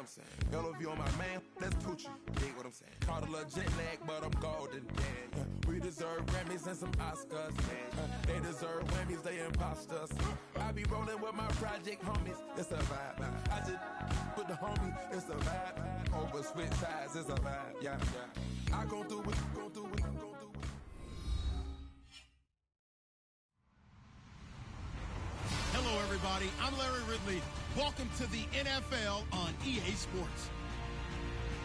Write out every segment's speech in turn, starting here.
saying? Yellow view on my man, that's Poochie. Dig what I'm saying? Caught a little jet lag, but I'm golden. Yeah. We deserve Grammys and some Oscars. They deserve Whammies, they imposters. I be rolling with my project homies. It's a vibe. I just with the homies. It's a vibe. Over switch sides, it's a vibe. Yeah. I gon' do it, gon' do it, gon' do it. Hello, everybody. I'm Larry Ridley. Welcome to the NFL on EA Sports.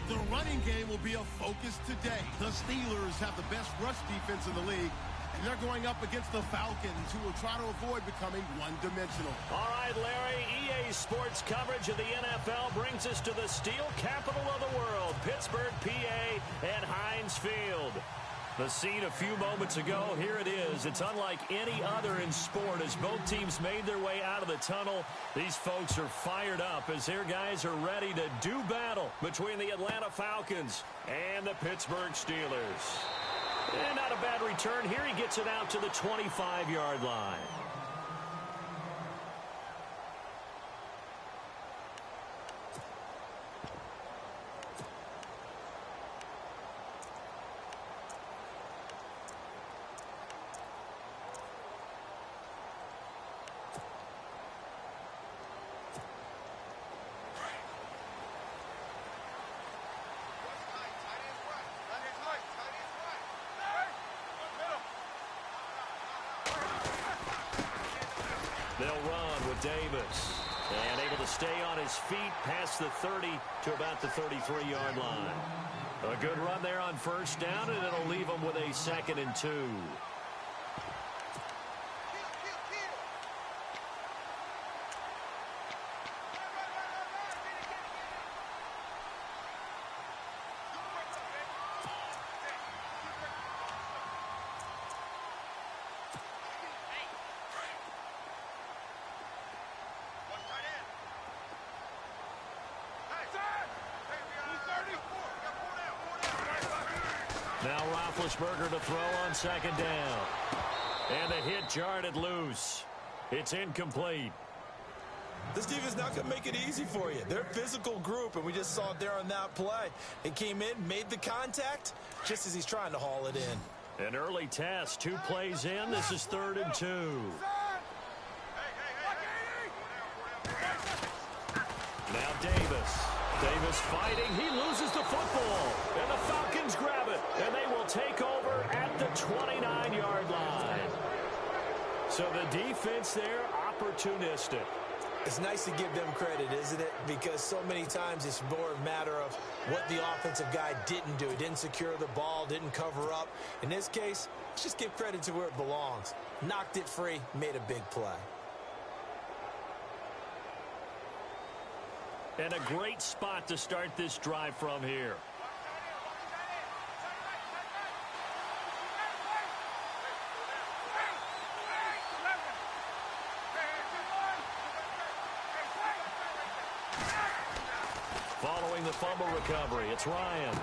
The running game will be a focus today. The Steelers have the best rush defense in the league, and they're going up against the Falcons, who will try to avoid becoming one-dimensional. All right, Larry, EA Sports coverage of the NFL brings us to the steel capital of the world, Pittsburgh, PA, and Heinz Field. The scene a few moments ago, here it is. It's unlike any other in sport as both teams made their way out of the tunnel. These folks are fired up as their guys are ready to do battle between the Atlanta Falcons and the Pittsburgh Steelers. And not a bad return here. He gets it out to the 25-yard line. They'll run with Davis. And able to stay on his feet past the 30 to about the 33-yard line. A good run there on first down, and it'll leave them with a 2nd and 2. Now Roethlisberger to throw on 2nd down. And the hit jarred it loose. It's incomplete. This defense not going to make it easy for you. They're a physical group, and we just saw it there on that play. It came in, made the contact, just as he's trying to haul it in. An early test, 2 plays in. This is 3rd and 2. Now Davis. Davis fighting. He loses the football. And the Falcons grab it. And they will take over at the 29-yard line. So the defense there, opportunistic. It's nice to give them credit, isn't it? Because so many times it's more a matter of what the offensive guy didn't do. He didn't secure the ball, didn't cover up. In this case, let's just give credit to where it belongs. Knocked it free, made a big play. And a great spot to start this drive from here. Following the fumble recovery, it's Ryan.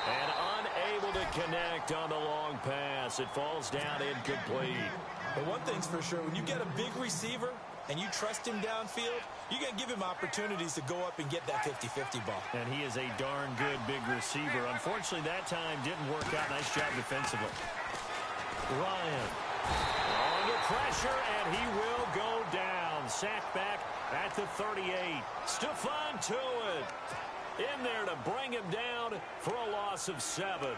And unable to connect on the long pass. It falls down incomplete. But one thing's for sure, when you get a big receiver and you trust him downfield, you're going to give him opportunities to go up and get that 50-50 ball. And he is a darn good big receiver. Unfortunately, that time didn't work out. Nice job defensively. Ryan under pressure, and he will go down. Sacked back at the 38. Stephon Tuitt in there to bring him down for a loss of 7.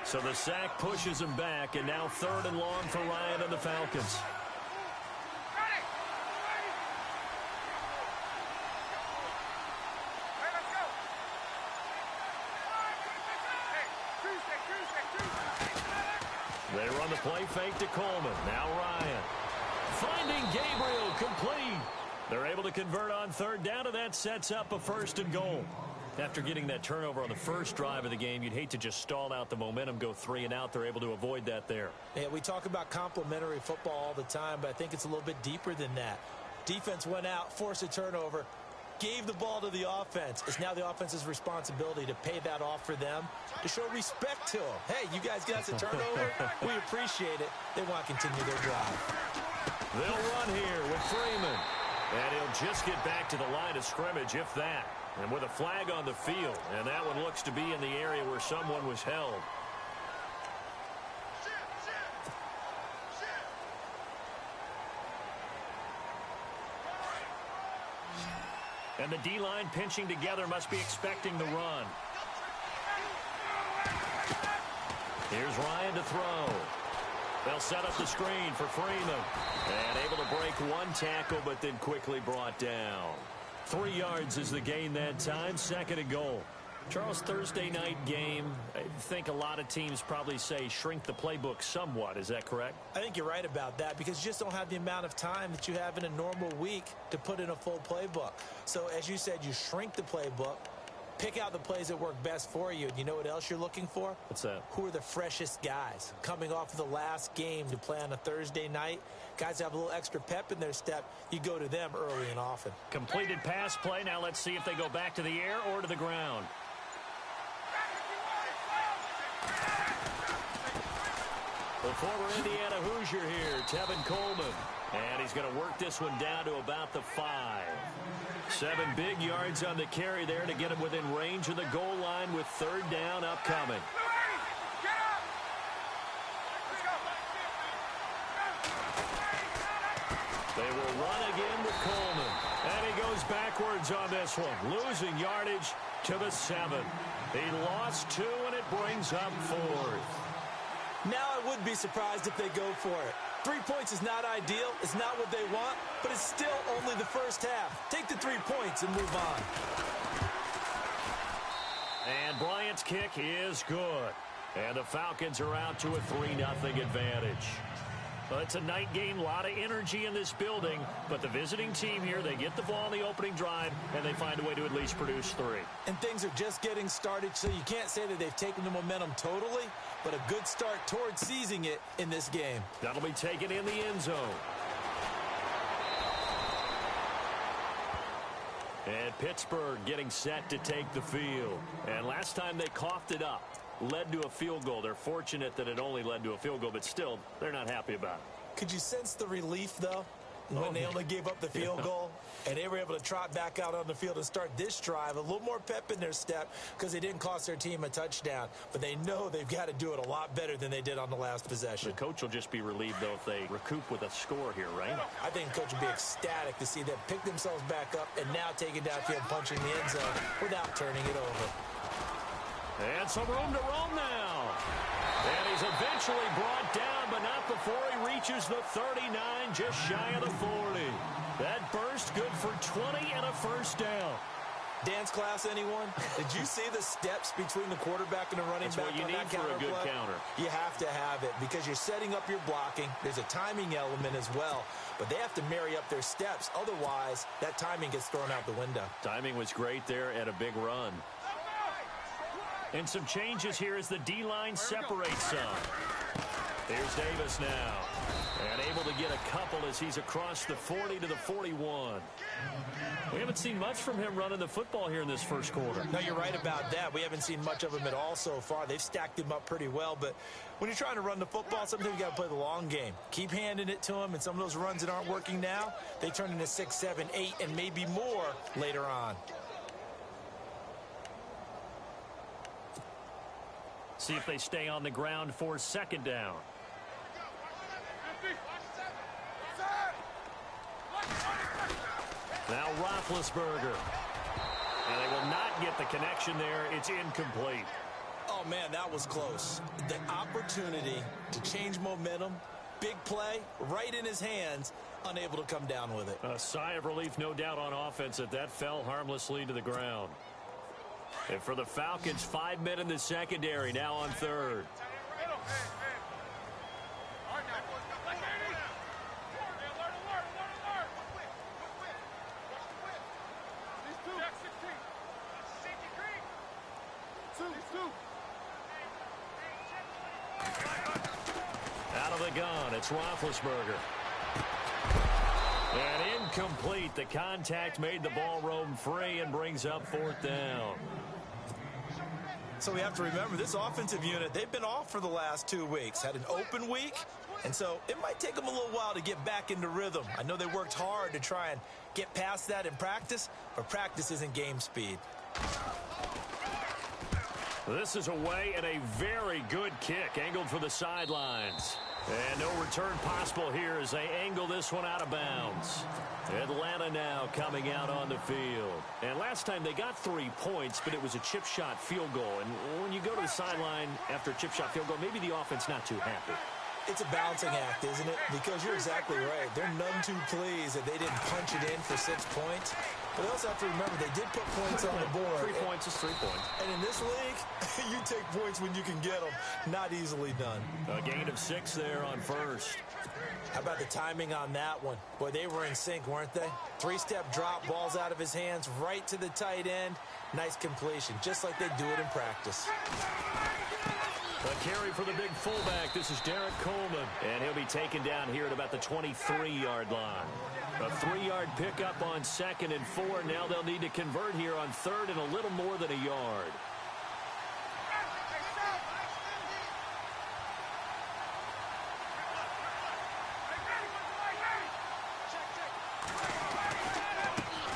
So the sack pushes him back, and now 3rd and long for Ryan and the Falcons. They run the play fake to Coleman. Now Ryan. Finding Gabriel complete. They're able to convert on 3rd down, and that sets up a 1st and goal. After getting that turnover on the first drive of the game, you'd hate to just stall out the momentum, go 3 and out. They're able to avoid that there. Yeah, we talk about complementary football all the time, but I think it's a little bit deeper than that. Defense went out, forced a turnover, gave the ball to the offense. It's now the offense's responsibility to pay that off for them, to show respect to them. Hey, you guys got the turnover. We appreciate it. They want to continue their drive. They'll run here with 3 just get back to the line of scrimmage, if that. And with a flag on the field, and that one looks to be in the area where someone was held. And the D-line pinching together must be expecting the run. Here's Ryan to throw. They'll set up the screen for Freeman. And able to break one tackle, but then quickly brought down. 3 yards is the gain that time, 2nd and goal. Charles, Thursday night game, I think a lot of teams probably say shrink the playbook somewhat. Is that correct? I think you're right about that because you just don't have the amount of time that you have in a normal week to put in a full playbook. So as you said, you shrink the playbook, pick out the plays that work best for you. And you know what else you're looking for? What's that? Who are the freshest guys coming off of the last game to play on a Thursday night? Guys have a little extra pep in their step. You go to them early and often. Completed pass play. Now let's see if they go back to the air or to the ground. The former Indiana Hoosier here, Tevin Coleman. And he's going to work this one down to about the 5. 7 big yards on the carry there to get him within range of the goal line with 3rd down upcoming. They will run again with Coleman. And he goes backwards on this one, losing yardage to the 7. He lost 2, and it brings up 4th. Now I would be surprised if they go for it. 3 points is not ideal. It's not what they want, but it's still only the first half. Take the 3 points and move on. And Bryant's kick is good. And the Falcons are out to a 3-0 advantage. Well, it's a night game, a lot of energy in this building, but the visiting team here, they get the ball on the opening drive, and they find a way to at least produce 3. And things are just getting started, so you can't say that they've taken the momentum totally, but a good start towards seizing it in this game. That'll be taken in the end zone. And Pittsburgh getting set to take the field. And last time they coughed it up, led to a field goal. They're fortunate that it only led to a field goal, but still, they're not happy about it. Could you sense the relief, though, when they only gave up the field goal? And they were able to trot back out on the field and start this drive. A little more pep in their step because they didn't cost their team a touchdown. But they know they've got to do it a lot better than they did on the last possession. The coach will just be relieved, though, if they recoup with a score here, right? I think the coach will be ecstatic to see them pick themselves back up and now take it downfield, punching the end zone without turning it over. And some room to roam now. And he's eventually brought down, but not before he reaches the 39, just shy of the 40. That burst good for 20 and a first down. Dance class, anyone? Did you see the steps between the quarterback and the running back? That's what you need for a good counter. You have to have it because you're setting up your blocking. There's a timing element as well, but they have to marry up their steps. Otherwise, that timing gets thrown out the window. Timing was great there at a big run. And some changes here as the D-line separates some. Here's Davis now. And able to get a couple as he's across the 40 to the 41. We haven't seen much from him running the football here in this first quarter. No, you're right about that. We haven't seen much of him at all so far. They've stacked him up pretty well, but when you're trying to run the football, sometimes you got to play the long game. Keep handing it to him, and some of those runs that aren't working now, they turn into 6, 7, 8, and maybe more later on. See if they stay on the ground for 2nd down. Now Roethlisberger. And they will not get the connection there. It's incomplete. Oh, man, that was close. The opportunity to change momentum, big play, right in his hands, unable to come down with it. A sigh of relief, no doubt, on offense that fell harmlessly to the ground. And for the Falcons, 5 men in the secondary, now on 3rd. Out of the gun, it's Roethlisberger. And incomplete. The contact made the ball roam free and brings up 4th down. So we have to remember this offensive unit, they've been off for the last 2 weeks. Had an open week, And so it might take them a little while to get back into rhythm. I know they worked hard to try and get past that in practice, but practice isn't game speed. This is away and a very good kick, angled for the sidelines. And no return possible here as they angle this one out of bounds. Atlanta now coming out on the field. And last time they got 3 points, but it was a chip shot field goal. And when you go to the sideline after a chip shot field goal, maybe the offense not too happy. It's a balancing act, isn't it? Because you're exactly right. They're none too pleased that they didn't punch it in for 6 points. But they also have to remember they did put points on the board. 3 points is 3 points. And in this league, you take points when you can get them. Not easily done. A gain of 6 there on first. How about the timing on that one? Boy, they were in sync, weren't they? 3-step drop, balls out of his hands, right to the tight end. Nice completion, just like they do it in practice. A carry for the big fullback. This is Derek Coleman. And he'll be taken down here at about the 23-yard line. A 3-yard pickup on 2nd and 4. Now they'll need to convert here on 3rd and a little more than a yard.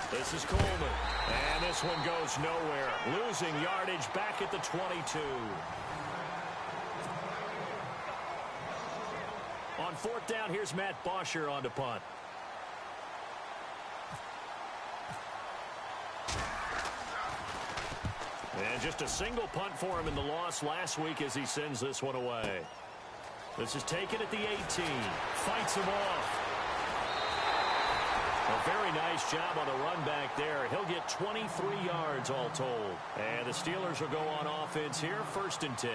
This is Coleman. And this one goes nowhere. Losing yardage back at the 22. On 4th down, here's Matt Bosher on to punt. And just a single punt for him in the loss last week as he sends this one away. This is taken at the 18. Fights him off. A very nice job on the run back there. He'll get 23 yards all told. And the Steelers will go on offense here, 1st and 10.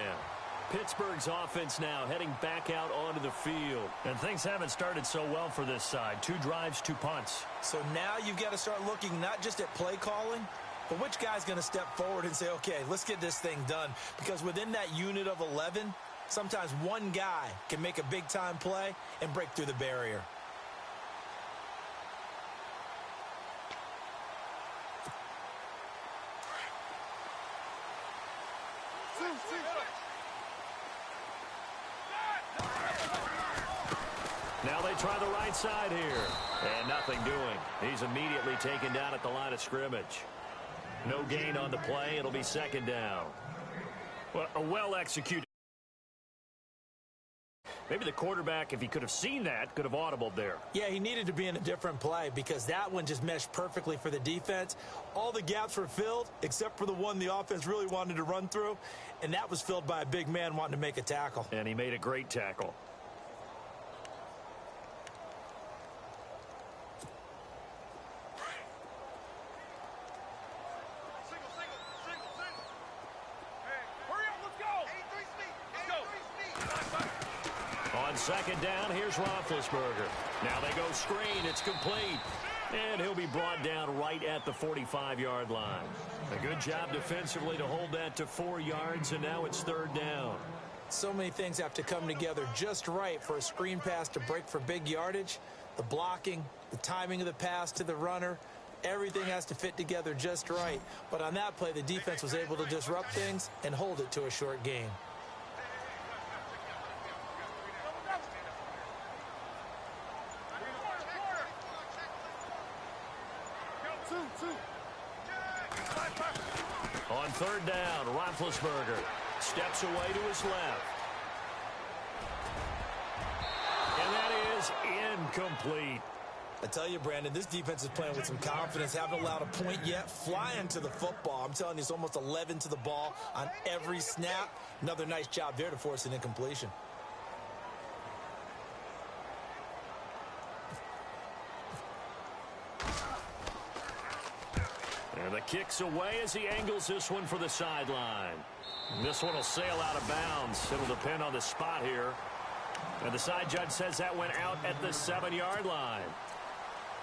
Pittsburgh's offense now heading back out onto the field. And things haven't started so well for this side. 2 drives, 2 punts. So now you've got to start looking not just at play calling, but which guy's going to step forward and say, okay, let's get this thing done. Because within that unit of 11, sometimes one guy can make a big-time play and break through the barrier. Now they try the right side here. And nothing doing. He's immediately taken down at the line of scrimmage. No gain on the play. It'll be 2nd down. Well, a well-executed. Maybe the quarterback, if he could have seen that, could have audibled there. Yeah, he needed to be in a different play because that one just meshed perfectly for the defense. All the gaps were filled except for the one the offense really wanted to run through, and that was filled by a big man wanting to make a tackle. And he made a great tackle. On 2nd down, here's Roethlisberger. Now they go screen. It's complete. And he'll be brought down right at the 45-yard line. A good job defensively to hold that to 4 yards, and now it's 3rd down. So many things have to come together just right for a screen pass to break for big yardage. The blocking, the timing of the pass to the runner, everything has to fit together just right. But on that play, the defense was able to disrupt things and hold it to a short gain. On 3rd down, Roethlisberger steps away to his left. And that is incomplete. I tell you, Brandon, this defense is playing with some confidence. Haven't allowed a point yet. Flying to the football. I'm telling you, it's almost 11 to the ball on every snap. Another nice job there to force an incompletion. And the kick's away as he angles this one for the sideline. This one will sail out of bounds. It'll depend on the spot here. And the side judge says that went out at the 7-yard line.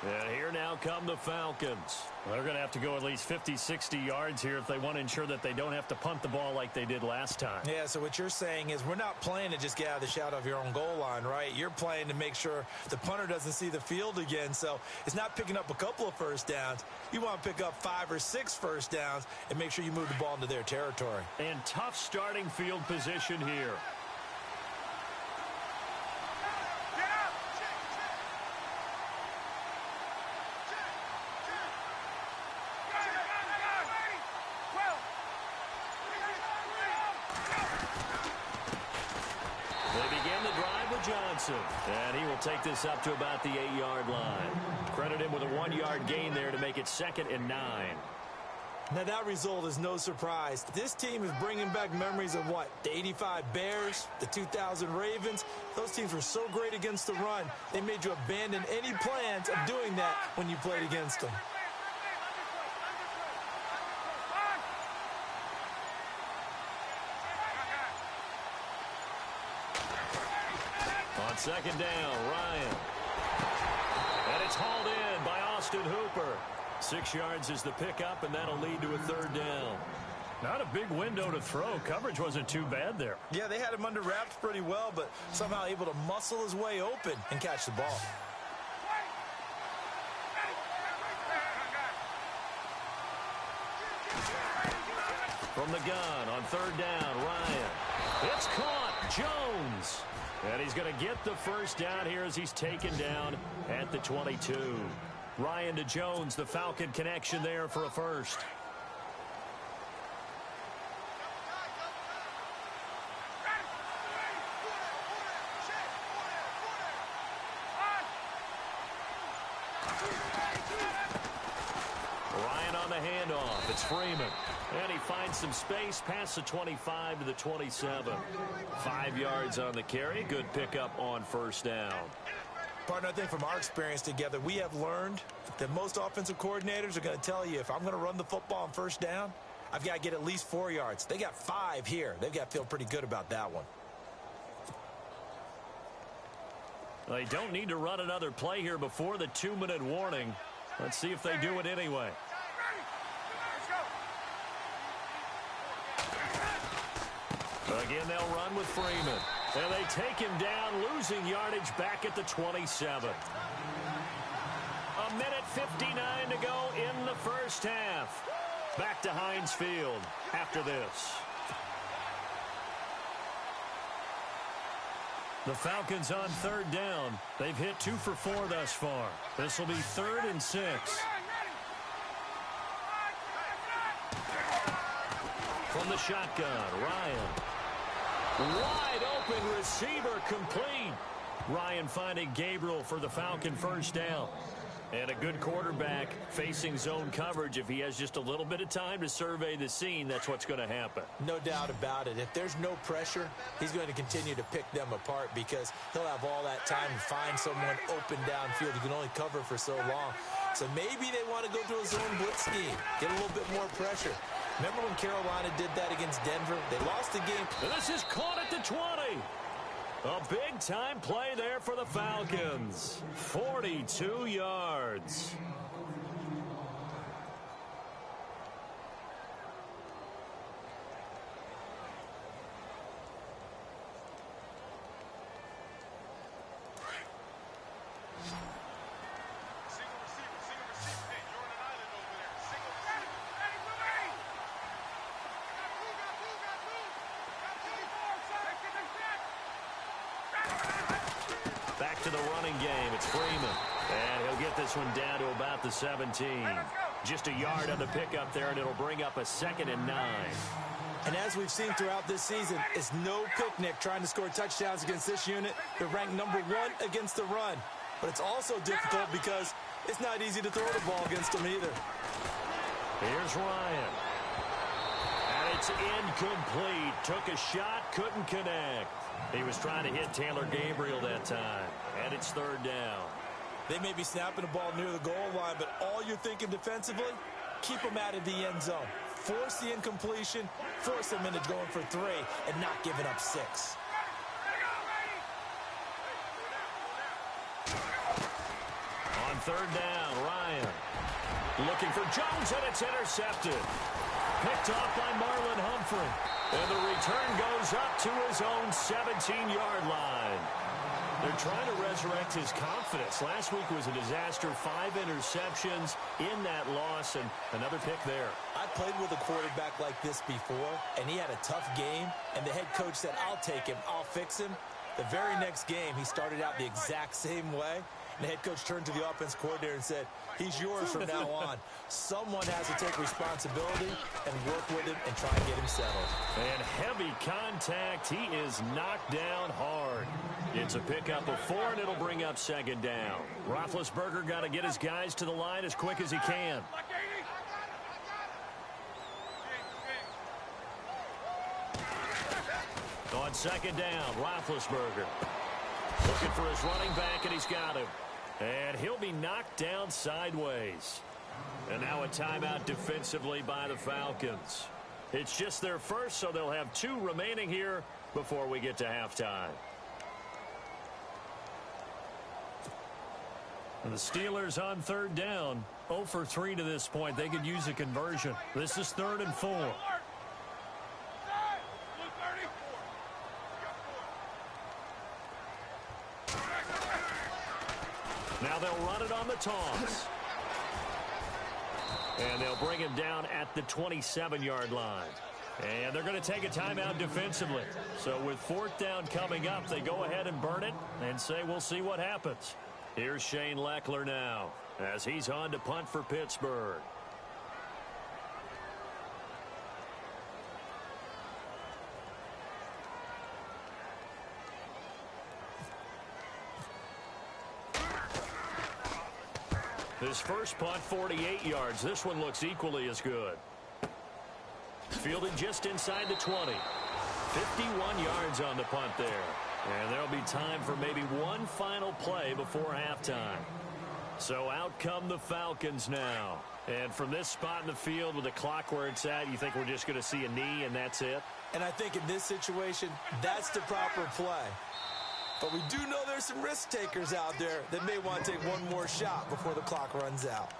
And here now come the Falcons. Well, they're going to have to go at least 50, 60 yards here if they want to ensure that they don't have to punt the ball like they did last time. Yeah, so what you're saying is we're not playing to just get out of the shadow of your own goal line, right? You're playing to make sure the punter doesn't see the field again. So it's not picking up a couple of first downs. You want to pick up 5 or 6 first downs and make sure you move the ball into their territory. And tough starting field position here. Johnson. And he will take this up to about the 8-yard line. Credit him with a 1-yard gain there to make it 2nd and 9. Now, that result is no surprise. This team is bringing back memories of what? The 85 Bears, the 2000 Ravens. Those teams were so great against the run, they made you abandon any plans of doing that when you played against them. On 2nd down, Ryan. And it's hauled in by Austin Hooper. 6 yards is the pickup, and that'll lead to a 3rd down. Not a big window to throw. Coverage wasn't too bad there. Yeah, they had him under wraps pretty well, but somehow able to muscle his way open and catch the ball. From the gun on 3rd down, Ryan. It's caught. Jones. And he's going to get the 1st down here as he's taken down at the 22. Ryan to Jones, the Falcon connection there for a 1st. Ryan on the handoff. It's Freeman. And he finds some space past the 25 to the 27. 5 yards on the carry. Good pickup on 1st down. Partner, I think from our experience together, we have learned that most offensive coordinators are going to tell you, if I'm going to run the football on 1st down, I've got to get at least 4 yards. They got 5 here. They've got to feel pretty good about that one. They don't need to run another play here before the 2-minute warning. Let's see if they do it anyway. Again, they'll run with Freeman. And they take him down, losing yardage back at the 27. A minute 59 to go in the 1st half. Back to Heinz Field after this. The Falcons on 3rd down. They've hit 2 for 4 thus far. This will be 3rd and 6. From the shotgun, Ryan. Wide open receiver complete. Ryan finding Gabriel for the Falcon 1st down. And a good quarterback facing zone coverage. If he has just a little bit of time to survey the scene, that's what's going to happen. No doubt about it. If there's no pressure, he's going to continue to pick them apart because he'll have all that time to find someone open downfield. You can only cover for so long. So maybe they want to go to a zone blitz scheme, get a little bit more pressure. Remember when Carolina did that against Denver? They lost the game. And this is caught at the 20. A big-time play there for the Falcons. 42 yards. Back to the running game. It's Freeman. And he'll get this one down to about the 17. Just a yard on the pickup there, and it'll bring up a 2nd and 9. And as we've seen throughout this season, it's no picnic trying to score touchdowns against this unit. They're ranked number 1 against the run. But it's also difficult because it's not easy to throw the ball against them either. Here's Ryan. And it's incomplete. Took a shot, couldn't connect. He was trying to hit Taylor Gabriel that time. And it's 3rd down. They may be snapping the ball near the goal line, but all you're thinking defensively, keep them out of the end zone. Force the incompletion, force them into going for 3, and not giving up 6. On 3rd down, Ryan. Looking for Jones, and it's intercepted. Picked off by Marlon Humphrey. And the return goes up to his own 17-yard line. They're trying to resurrect his confidence. Last week was a disaster. 5 interceptions in that loss, and another pick there. I played with a quarterback like this before, and he had a tough game, and the head coach said, I'll take him, I'll fix him. The very next game, he started out the exact same way, And the head coach turned to the offense coordinator and said, he's yours from now on. Someone has to take responsibility and work with him and try and get him settled. And heavy contact. He is knocked down hard. It's a pickup of 4, and it'll bring up second down. Roethlisberger got to get his guys to the line as quick as he can. On second down, Roethlisberger looking for his running back, and he's got him. And he'll be knocked down sideways. And now a timeout defensively by the Falcons. It's just their first, so they'll have 2 remaining here before we get to halftime. And the Steelers on third down, 0 for 3 to this point. They could use a conversion. This is 3rd and 4. Now they'll run it on the toss. And they'll bring him down at the 27-yard line. And they're going to take a timeout defensively. So with 4th down coming up, they go ahead and burn it and say we'll see what happens. Here's Shane Leckler now as he's on to punt for Pittsburgh. His first punt, 48 yards. This one looks equally as good. Fielded just inside the 20. 51 yards on the punt there. And there'll be time for maybe one final play before halftime. So out come the Falcons now. And from this spot in the field with the clock where it's at, you think we're just going to see a knee and that's it? And I think in this situation, that's the proper play. But we do know there's some risk takers out there that may want to take one more shot before the clock runs out.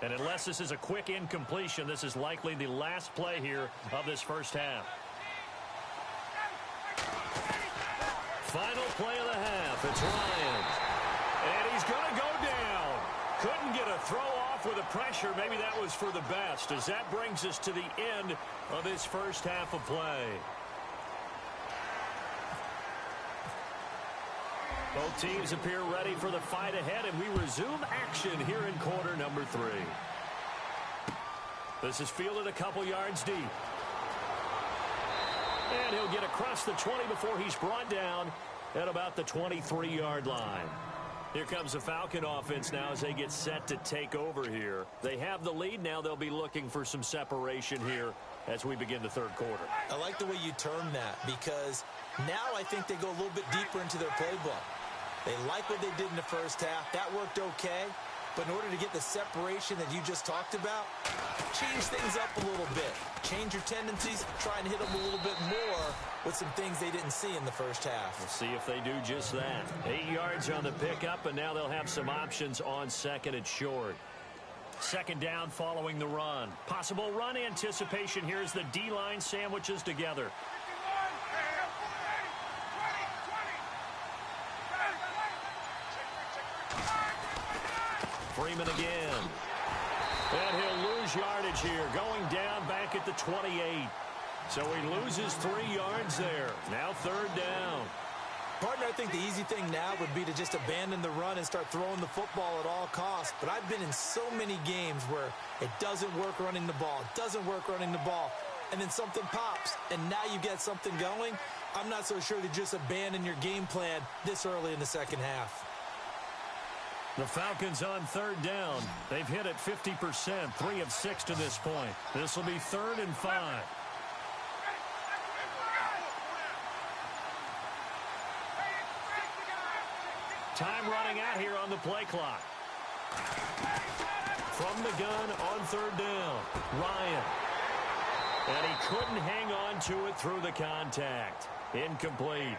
And unless this is a quick incompletion, this is likely the last play here of this first half. Final play of the half. It's Ryan. And he's going to go down. Couldn't get a throw off with the pressure. Maybe that was for the best, as that brings us to the end of this first half of play. Both teams appear ready for the fight ahead, and we resume action here in quarter number 3. This is fielded a couple yards deep. And he'll get across the 20 before he's brought down at about the 23-yard line. Here comes the Falcon offense now as they get set to take over here. They have the lead. Now they'll be looking for some separation here as we begin the third quarter. I like the way you term that, because now I think they go a little bit deeper into their playbook. They like what they did in the first half. That worked okay. But in order to get the separation that you just talked about, change things up a little bit. Change your tendencies, try and hit them a little bit more with some things they didn't see in the first half. We'll see if they do just that. 8 yards on the pickup, and now they'll have some options on second and short. Second down following the run. Possible run anticipation here as the D-line sandwiches together. Freeman again. And he'll lose yardage here, going down back at the 28. So he loses 3 yards there. Now third down. Partner, I think the easy thing now would be to just abandon the run and start throwing the football at all costs. But I've been in so many games where it doesn't work running the ball. It doesn't work running the ball. And then something pops, and now you get something going. I'm not so sure to just abandon your game plan this early in the second half. The Falcons on third down. They've hit it 50%, 3 of 6 to this point. This will be 3rd and 5. Time running out here on the play clock. From the gun on third down, Ryan. And he couldn't hang on to it through the contact. Incomplete.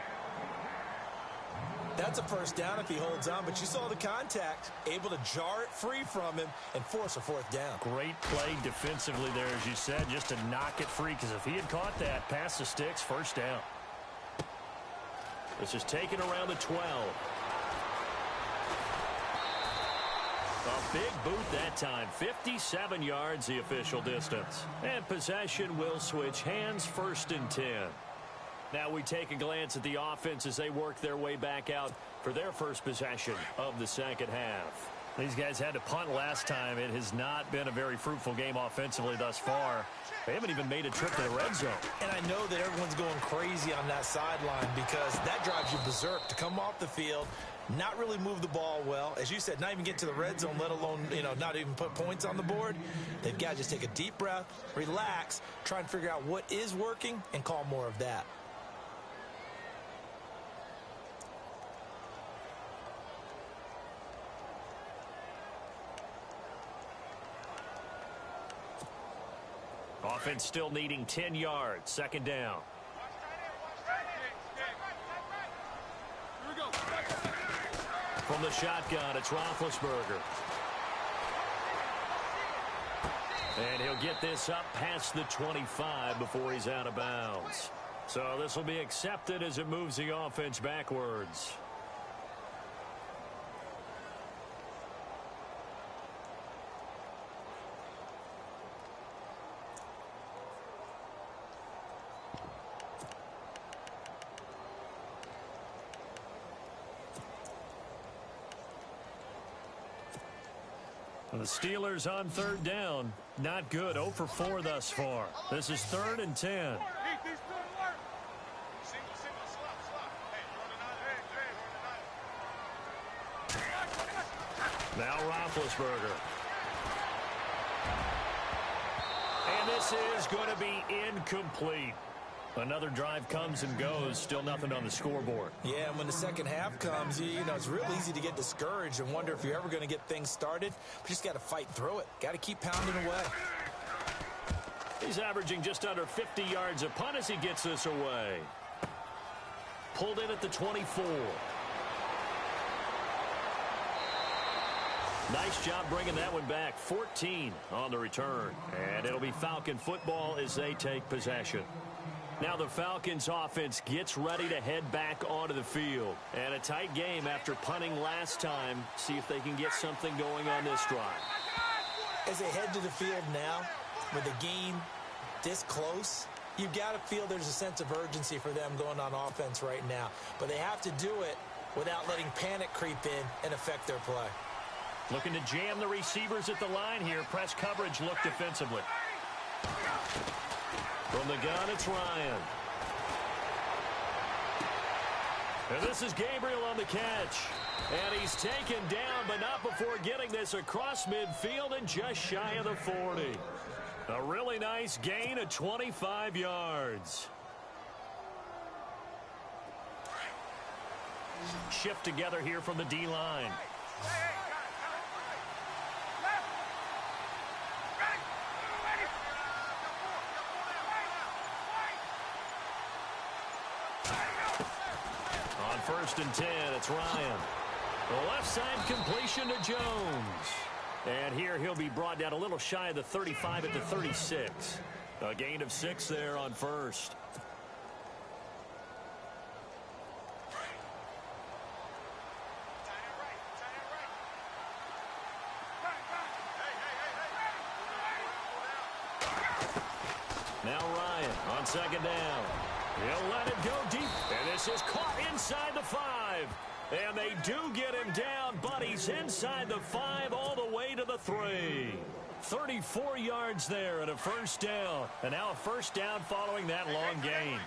That's a first down if he holds on, but you saw the contact, able to jar it free from him and force a 4th down. Great play defensively there, as you said, just to knock it free, because if he had caught that, past the sticks, first down. This is taken around the 12. A big boot that time. 57 yards the official distance. And possession will switch hands, 1st and 10. Now we take a glance at the offense as they work their way back out for their first possession of the second half. These guys had to punt last time. It has not been a very fruitful game offensively thus far. They haven't even made a trip to the red zone. And I know that everyone's going crazy on that sideline because that drives you berserk to come off the field, not really move the ball well. As you said, not even get to the red zone, let alone, not even put points on the board. They've got to just take a deep breath, relax, try and figure out what is working, and call more of that. Offense still needing 10 yards. 2nd down. From the shotgun, it's Roethlisberger. And he'll get this up past the 25 before he's out of bounds. So this will be accepted as it moves the offense backwards. The Steelers on 3rd down. Not good. 0 for 4 thus far. This is 3rd and 10. Now Roethlisberger. And this is going to be incomplete. Another drive comes and goes. Still nothing on the scoreboard. Yeah, and when the second half comes, it's real easy to get discouraged and wonder if you're ever going to get things started. But you just got to fight through it. Got to keep pounding away. He's averaging just under 50 yards a punt as he gets this away. Pulled in at the 24. Nice job bringing that one back. 14 on the return. And it'll be Falcon football as they take possession. Now the Falcons offense gets ready to head back onto the field. And a tight game after punting last time. See if they can get something going on this drive. As they head to the field now, with the game this close, you've got to feel there's a sense of urgency for them going on offense right now. But they have to do it without letting panic creep in and affect their play. Looking to jam the receivers at the line here. Press coverage look defensively. From the gun, it's Ryan. And this is Gabriel on the catch. And he's taken down, but not before getting this across midfield and just shy of the 40. A really nice gain of 25 yards. Shift together here from the D-line. On 1st and 10, it's Ryan. The left side completion to Jones. And here he'll be brought down a little shy of the 35 at the 36. A gain of 6 there on 1st. Now Ryan on 2nd down. He'll let it go deep. And this is caught inside the 5. And they do get him down, but he's inside the 5 all the way to the 3. 34 yards there and a 1st down. And now a 1st down following that long gain.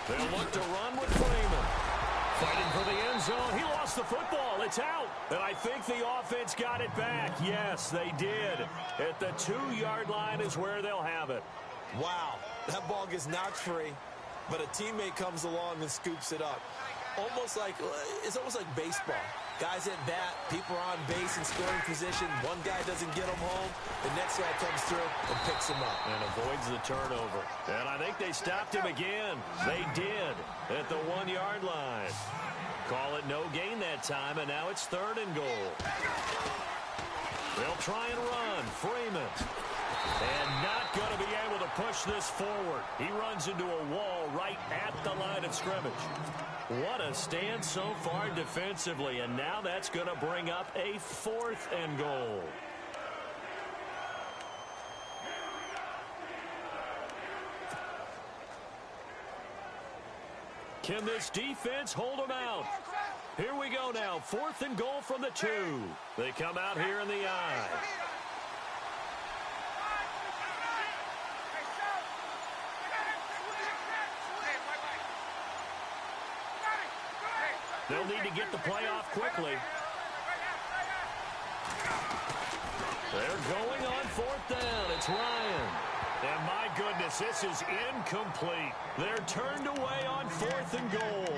They'll look to run with Freeman. Fighting for the end zone. He lost the football. It's out. And I think the offense got it back. Yes, they did. At the 2-yard line is where they'll have it. Wow. That ball gets knocked free, but a teammate comes along and scoops it up. It's almost like baseball. Guys at bat, people are on base in scoring position. One guy doesn't get him home. The next guy comes through and picks him up. And avoids the turnover. And I think they stopped him again. They did at the 1-yard line. Call it no gain that time, and now it's 3rd and goal. They'll try and run. Freeman. And not going to be able to push push this forward. He runs into a wall right at the line of scrimmage. What a stand so far defensively, and now that's going to bring up a 4th and goal. Can this defense hold them out? Here we go now. 4th and goal from the 2. They come out here in the I. They'll need to get the play off quickly. They're going on 4th down. It's Ryan. And my goodness, this is incomplete. They're turned away on 4th and goal.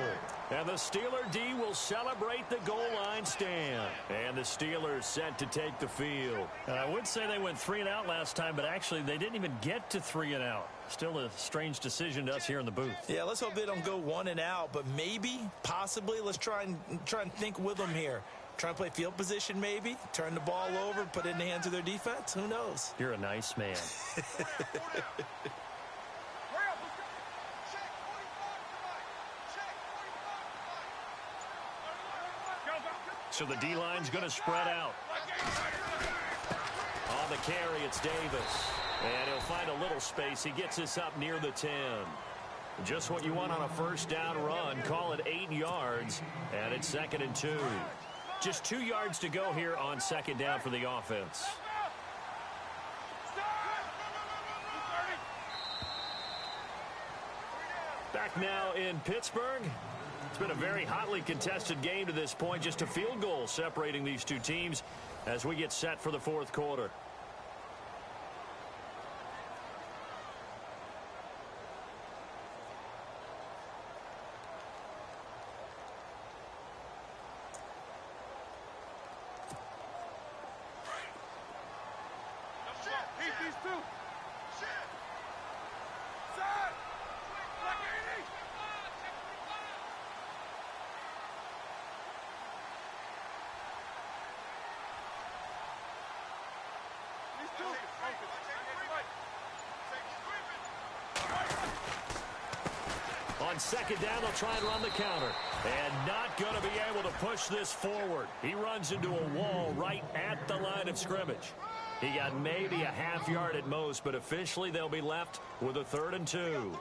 And the Steeler D will celebrate the goal line stand. And the Steelers set to take the field. I would say they went 3 and out last time, but actually they didn't even get to 3 and out. Still a strange decision to us here in the booth. Yeah, let's hope they don't go 1 and out, but maybe, possibly, let's try and think with them here. Try and play field position maybe, turn the ball over, put it in the hands of their defense. Who knows? You're a nice man. So the D-line's going to spread out. On the carry, it's Davis. And he'll find a little space. He gets this up near the 10. Just what you want on a 1st down run. Call it 8 yards. And it's 2nd and 2. Just 2 yards to go here on 2nd down for the offense. Back now in Pittsburgh. It's been a very hotly contested game to this point. Just a field goal separating these two teams as we get set for the 4th quarter. On 2nd down, they'll try and run the counter. And not going to be able to push this forward. He runs into a wall right at the line of scrimmage. He got maybe a half yard at most, but officially they'll be left with a 3rd and 2.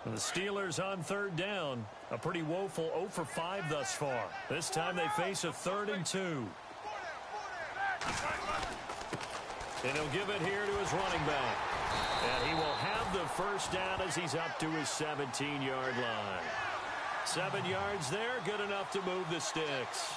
The Steelers on 3rd down. A pretty woeful 0 for 5 thus far. This time they face a 3rd and 2. And he'll give it here to his running back. And he will have the 1st down as he's up to his 17-yard line. 7 yards there, good enough to move the sticks.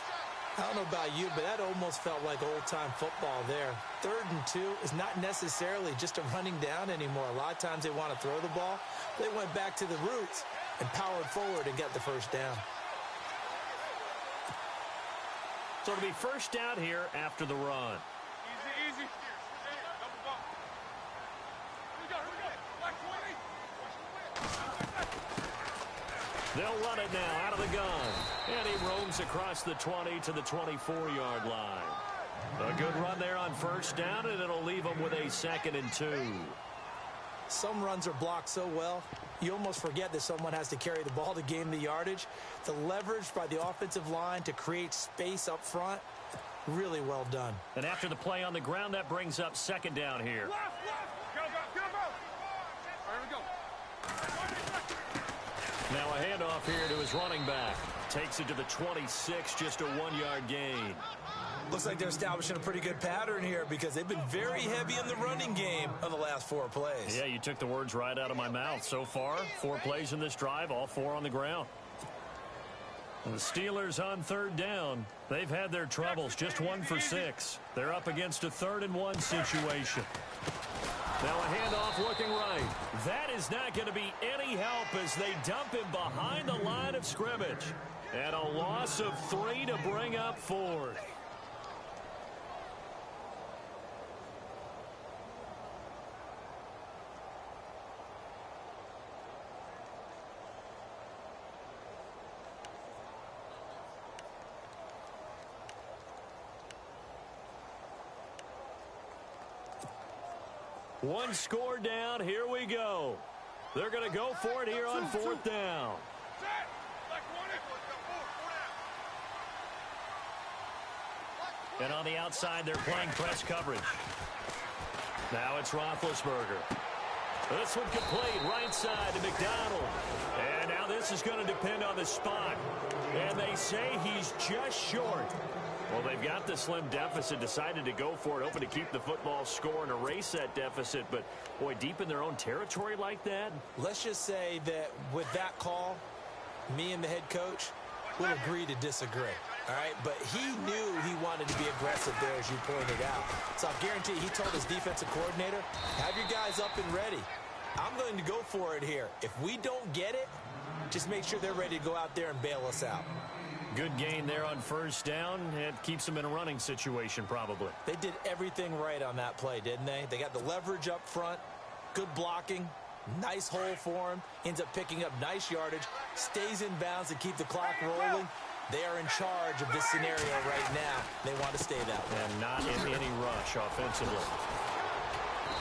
I don't know about you, but that almost felt like old-time football there. 3rd and 2 is not necessarily just a running down anymore. A lot of times they want to throw the ball. They went back to the roots and powered forward and got the 1st down. So it'll be 1st down here after the run. Easy. Double ball. Here we go. Black 20. They'll run it now out of the gun. And he roams across the 20 to the 24-yard line. A good run there on 1st down, and it'll leave them with a 2nd and 2. Some runs are blocked so well, you almost forget that someone has to carry the ball to gain the yardage. The leverage by the offensive line to create space up front, really well done. And after the play on the ground, that brings up 2nd down here. Left. Get him out. Here we go. Now a handoff here to his running back. Takes it to the 26, just a 1-yard gain. Looks like they're establishing a pretty good pattern here because they've been very heavy in the running game on the last 4 plays. Yeah, you took the words right out of my mouth. So far, 4 plays in this drive, all 4 on the ground. And the Steelers on 3rd down. They've had their troubles, just 1 for 6. They're up against a 3rd and 1 situation. Now a handoff looking right. That is not going to be any help as they dump him behind the line of scrimmage. And a loss of 3 to bring up 4th. One score down. Here we go. They're going to go for it here on fourth down. And on the outside, they're playing press coverage. Now it's Roethlisberger. This one complete, right side to McDonald. And now this is going to depend on the spot. And they say he's just short. Well, they've got the slim deficit, decided to go for it, hoping to keep the football score and erase that deficit. But, boy, deep in their own territory like that. Let's just say that with that call, me and the head coach will agree to disagree. All right, but he knew he wanted to be aggressive there, as you pointed out. So I guarantee he told his defensive coordinator, have your guys up and ready. I'm going to go for it here. If we don't get it, just make sure they're ready to go out there and bail us out. Good gain there on first down. It keeps them in a running situation probably. They did everything right on that play, didn't they? They got the leverage up front, good blocking, nice hole for him, ends up picking up nice yardage, stays in bounds to keep the clock rolling. They are in charge of this scenario right now. They want to stay that way. And not in any rush offensively.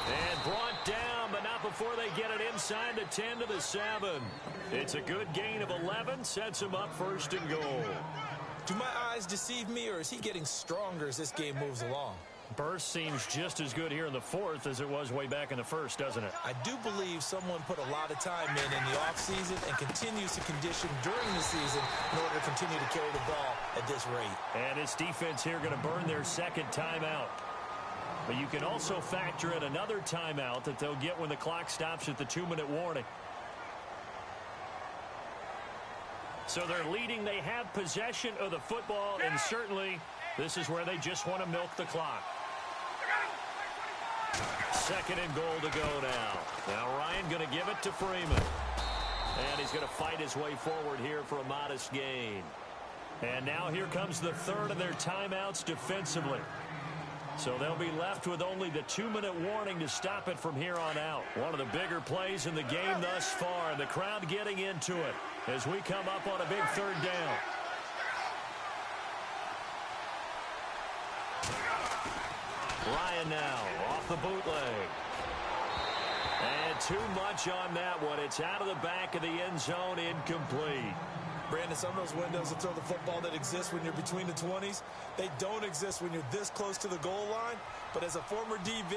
And brought down, but not before they get it inside the 10 to the 7. It's a good gain of 11, sets him up first and goal. Do my eyes deceive me, or is he getting stronger as this game moves along? Burst seems just as good here in the fourth as it was way back in the first, doesn't it? I do believe someone put a lot of time in the offseason and continues to condition during the season in order to continue to carry the ball at this rate. And its defense here going to burn their second timeout. But you can also factor in another timeout that they'll get when the clock stops at the 2-minute warning. So they're leading. They have possession of the football, and certainly this is where they just want to milk the clock. Second and goal to go now. Now Ryan going to give it to Freeman. And he's going to fight his way forward here for a modest gain. And now here comes the third of their timeouts defensively. So they'll be left with only the 2-minute warning to stop it from here on out. One of the bigger plays in the game thus far. The crowd getting into it as we come up on a big third down. Ryan now off the bootleg. And too much on that one. It's out of the back of the end zone, incomplete. Brandon, some of those windows to throw the football that exist when you're between the 20s, they don't exist when you're this close to the goal line. But as a former DB,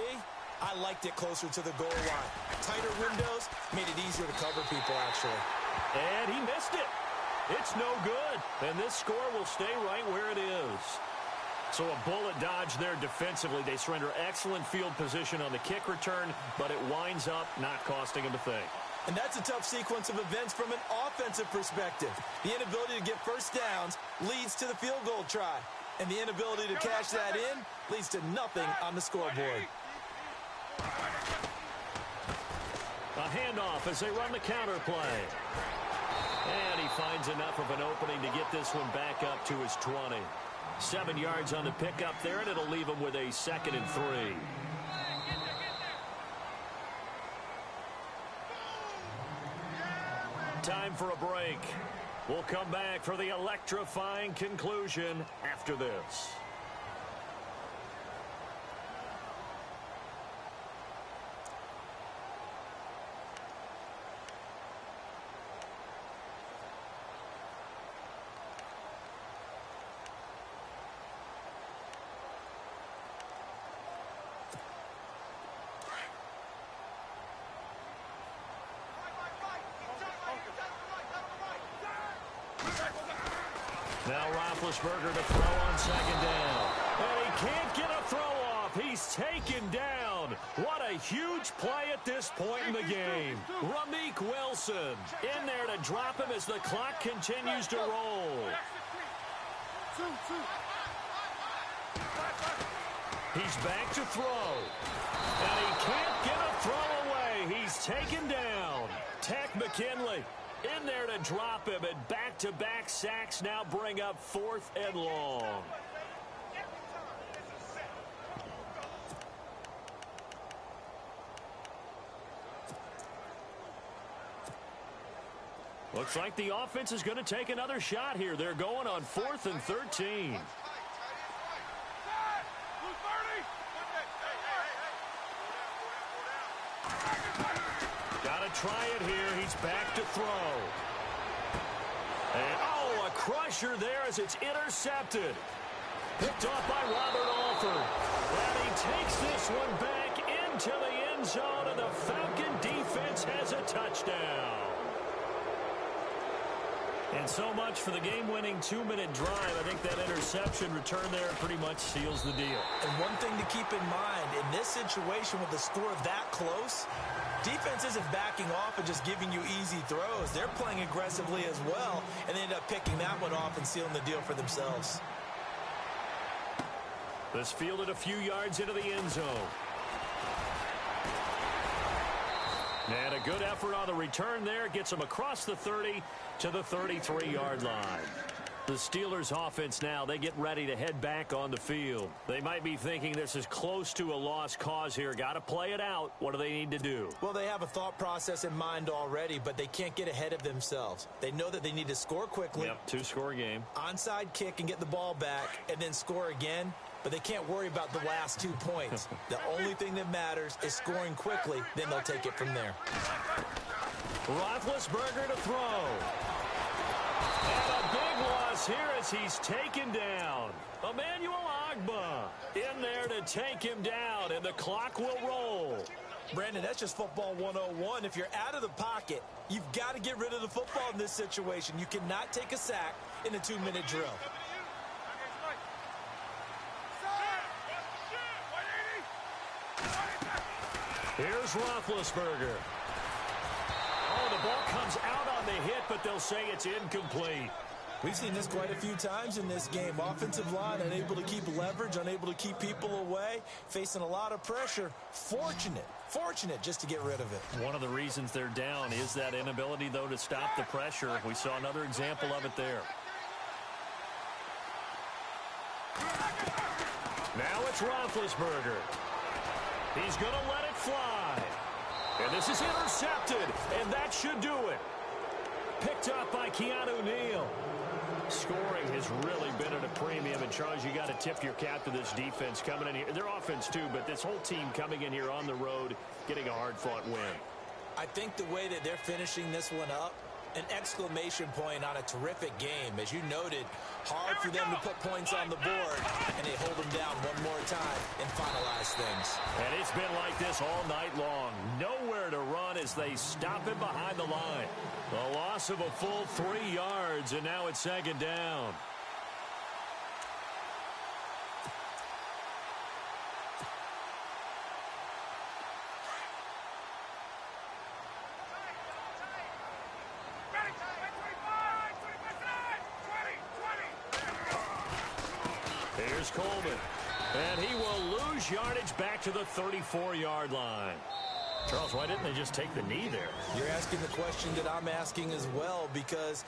I liked it closer to the goal line. Tighter windows made it easier to cover people, actually. And he missed it. It's no good. And this score will stay right where it is. So a bullet dodge there defensively. They surrender excellent field position on the kick return, but it winds up not costing them a thing. And that's a tough sequence of events from an offensive perspective. The inability to get first downs leads to the field goal try. And the inability to cash that in leads to nothing on the scoreboard. A handoff as they run the counter play. And he finds enough of an opening to get this one back up to his 20. 7 yards on the pickup there, and it'll leave him with a 2nd and 3. Time for a break. We'll come back for the electrifying conclusion after this. Now Roethlisberger to throw on 2nd down. And he can't get a throw off. He's taken down. What a huge play at this point in the game. Ramik Wilson in there to drop him as the clock continues to roll. He's back to throw. And he can't get a throw away. He's taken down. Tech McKinley in there to drop him, and back-to-back sacks now bring up 4th and long. Looks like the offense is going to take another shot here. They're going on 4th and 13. try it here. He's back to throw. And, oh, a crusher there as it's intercepted. Picked off by Robert Alford. And he takes this one back into the end zone, and the Falcon defense has a touchdown. And so much for the game-winning 2-minute drive. I think that interception return there pretty much seals the deal. And one thing to keep in mind, in this situation with the score that close, defense isn't backing off and just giving you easy throws. They're playing aggressively as well, and they end up picking that one off and sealing the deal for themselves. This fielded a few yards into the end zone. And a good effort on the return there. Gets him across the 30 to the 33-yard line. The Steelers offense now, they get ready to head back on the field. They might be thinking this is close to a lost cause here. Got to play it out. What do they need to do? Well, they have a thought process in mind already, but they can't get ahead of themselves. They know that they need to score quickly. Yep, two-score game. Onside kick and get the ball back and then score again. But they can't worry about the last 2 points. The only thing that matters is scoring quickly. Then they'll take it from there. Roethlisberger to throw. And a big loss here as he's taken down. Emmanuel Ogbah in there to take him down, and the clock will roll. Brandon, that's just football 101. If you're out of the pocket, you've got to get rid of the football in this situation. You cannot take a sack in a 2-minute drill. Here's Roethlisberger. Oh, the ball comes out on the hit, but they'll say it's incomplete. We've seen this quite a few times in this game. Offensive line unable to keep leverage, unable to keep people away, facing a lot of pressure. Fortunate just to get rid of it. One of the reasons they're down is that inability, though, to stop the pressure. We saw another example of it there. Now it's Roethlisberger. He's going to let it fly. And this is intercepted, and that should do it. Picked up by Keanu Neal. Scoring has really been at a premium, and Charles, you got to tip your cap to this defense coming in here. Their offense too, but this whole team coming in here on the road, getting a hard-fought win. I think the way that they're finishing this one up, an exclamation point on a terrific game. As you noted, hard for them to put points on the board, and they hold them down one more time and finalize things. And it's been like this all night long. Nowhere to run as they stop him behind the line. A loss of a full 3 yards, and now it's second down. Here's Coleman. And he will lose yardage back to the 34-yard line. Charles, why didn't they just take the knee there? You're asking the question that I'm asking as well, because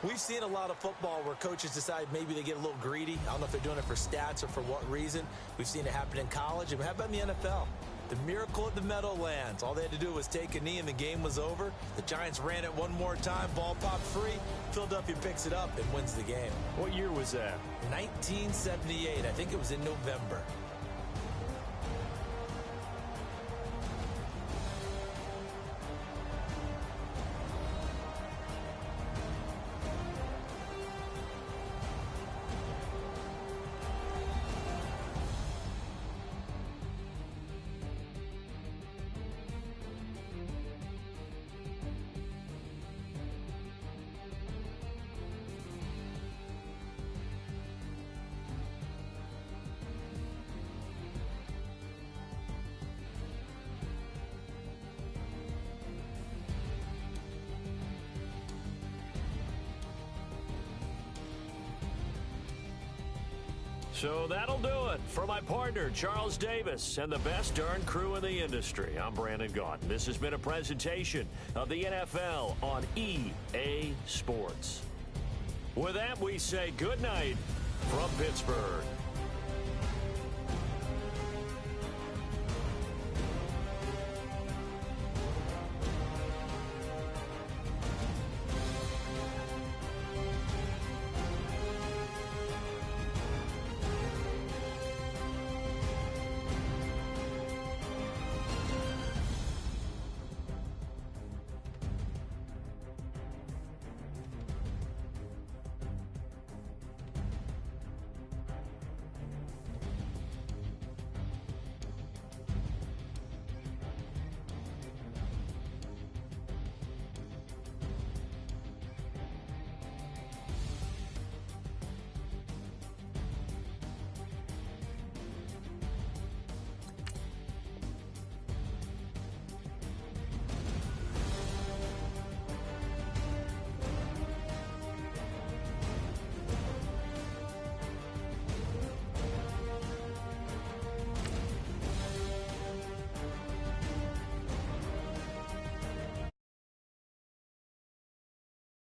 we've seen a lot of football where coaches decide maybe they get a little greedy. I don't know if they're doing it for stats or for what reason. We've seen it happen in college. And how about in the NFL? The miracle at the Meadowlands. All they had to do was take a knee and the game was over. The Giants ran it one more time. Ball popped free. Philadelphia picks it up and wins the game. What year was that? 1978. I think it was in November. So that'll do it for my partner, Charles Davis, and the best darn crew in the industry. I'm Brandon Gaudin. This has been a presentation of the NFL on EA Sports. With that, we say good night from Pittsburgh.